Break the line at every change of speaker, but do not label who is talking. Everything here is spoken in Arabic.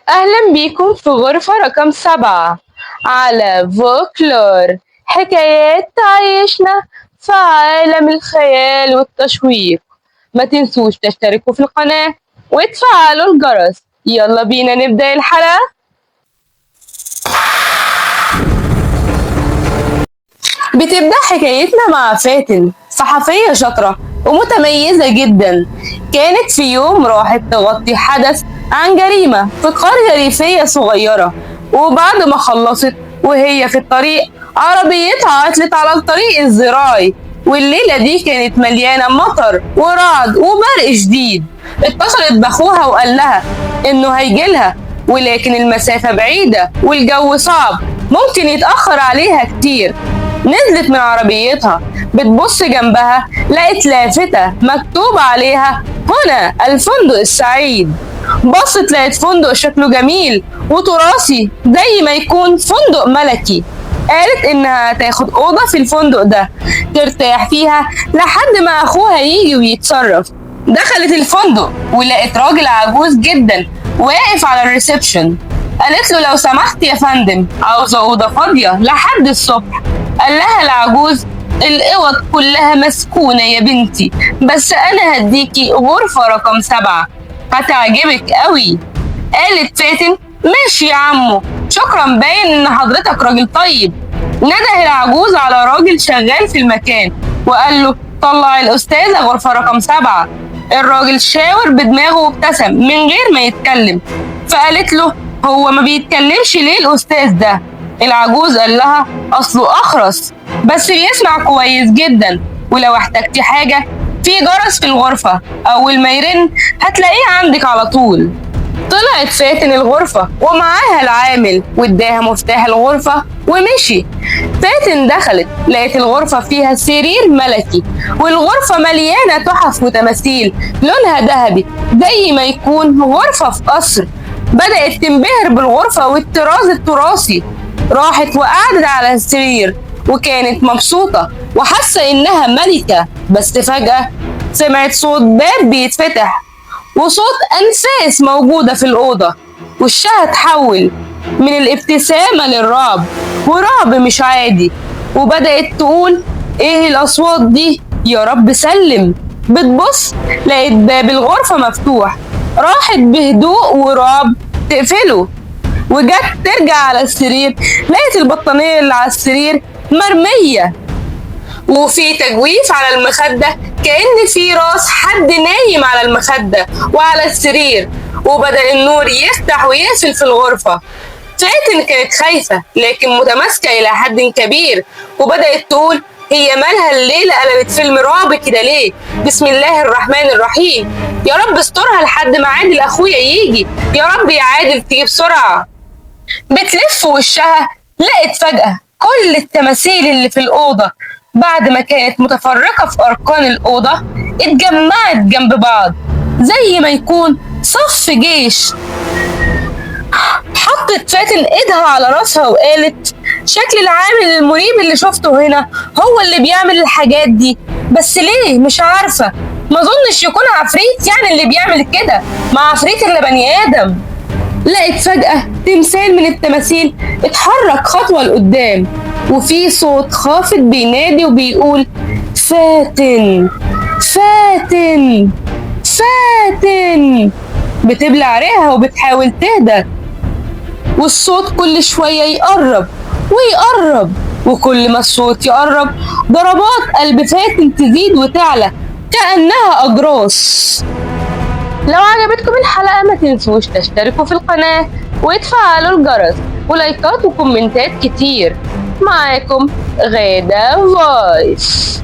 أهلا بيكم في غرفة رقم 7 على فولكلور، حكايات تعيشنا في عالم الخيال والتشويق. ما تنسوش تشتركوا في القناة وتفعلوا الجرس. يلا بينا نبدأ الحلقة. بتبدأ حكايتنا مع فاتن، صحفية شاطرة ومتميزة جدا. كانت في يوم راحت تغطي حدث عن جريمة في قرية ريفية صغيرة، وبعد ما خلصت وهي في الطريق عربيتها عطلت على الطريق الزراعي، والليلة دي كانت مليانة مطر ورعد وبرق شديد. اتصلت بأخوها وقال لها إنه هيجيلها، ولكن المسافة بعيدة والجو صعب، ممكن يتأخر عليها كتير. نزلت من عربيتها بتبص جنبها، لقت لافتة مكتوب عليها هنا الفندق السعيد. بصت لقت فندق شكله جميل وتراثي زي ما يكون فندق ملكي. قالت انها تاخد اوضة في الفندق ده ترتاح فيها لحد ما اخوها يجي ويتصرف. دخلت الفندق ولقت راجل عجوز جدا واقف على الريسبشن. قالت له لو سمحت يا فندم، عاوزة أوضة فاضية لحد الصبح. قال لها العجوز الأوض كلها مسكونة يا بنتي، بس أنا هديكي غرفة رقم 7 هتعجبك قوي. قالت فاتن ماشي يا عمو، شكرا، باين إن حضرتك راجل طيب. نده العجوز على راجل شغال في المكان وقال له طلع الأستاذة غرفة رقم 7. الراجل شاور بدماغه وابتسم من غير ما يتكلم. فقالت له هو ما بيتكلمش ليه الأستاذ ده؟ العجوز قال لها أصله أخرس بس بيسمع كويس جدا، ولو احتجتي حاجة في جرس في الغرفة، أول ما يرن هتلاقيه عندك على طول. طلعت فاتن الغرفة ومعاها العامل واداها مفتاح الغرفة ومشي. فاتن دخلت لقيت الغرفة فيها سرير ملكي، والغرفة مليانة تحف وتماثيل لونها ذهبي زي ما يكون غرفة في قصر. بدأت تنبهر بالغرفة والطراز التراثي، راحت وقعدت على السرير وكانت مبسوطة وحاسة إنها ملكة. بس فجأة سمعت صوت باب بيتفتح وصوت أنفاس موجودة في الأوضة. وشها اتحول من الابتسامة للرعب، ورعب مش عادي، وبدأت تقول إيه الأصوات دي يا رب سلم. بتبص لقيت باب الغرفة مفتوح، راحت بهدوء ورعب تقفله وجت ترجع على السرير، لقيت البطانية اللي على السرير مرمية وفي تجويف على المخدة، كأن في راس حد نايم على المخدة وعلى السرير. وبدأ النور يفتح ويقفل في الغرفة. فاتن كانت خايفة لكن متماسكة إلى حد كبير، وبدأت تقول هي مالها الليلة قلبت فيلم رعب كده ليه؟ بسم الله الرحمن الرحيم، يا رب استرها لحد ما عادل أخويا يجي، يا رب يا عادل تيجي بسرعة. بتلف وشها لقت فجأة كل التماثيل اللي في الأوضة بعد ما كانت متفرقة في أركان الأوضة اتجمعت جنب بعض زي ما يكون صف جيش. حطت فاتن ايدها على راسها وقالت شكل العامل المريب اللي شفته هنا هو اللي بيعمل الحاجات دي، بس ليه مش عارفة. ما اظنش يكون عفريت يعني اللي بيعمل كده، ما عفريت الا بني ادم. لقيت فجأة تمثال من التماثيل اتحرك خطوة لقدام، وفي صوت خافت بينادي وبيقول فاتن فاتن فاتن. بتبلع ريقها وبتحاول تهدى، والصوت كل شوية يقرب ويقرب، وكل ما الصوت يقرب ضربات قلب فاتن تزيد وتعلى كأنها أجراس. لو عجبتكم الحلقة ما تنسوش تشتركوا في القناة وتفعلوا الجرس ولايكات وكومنتات كتير. معاكم غادة فويس.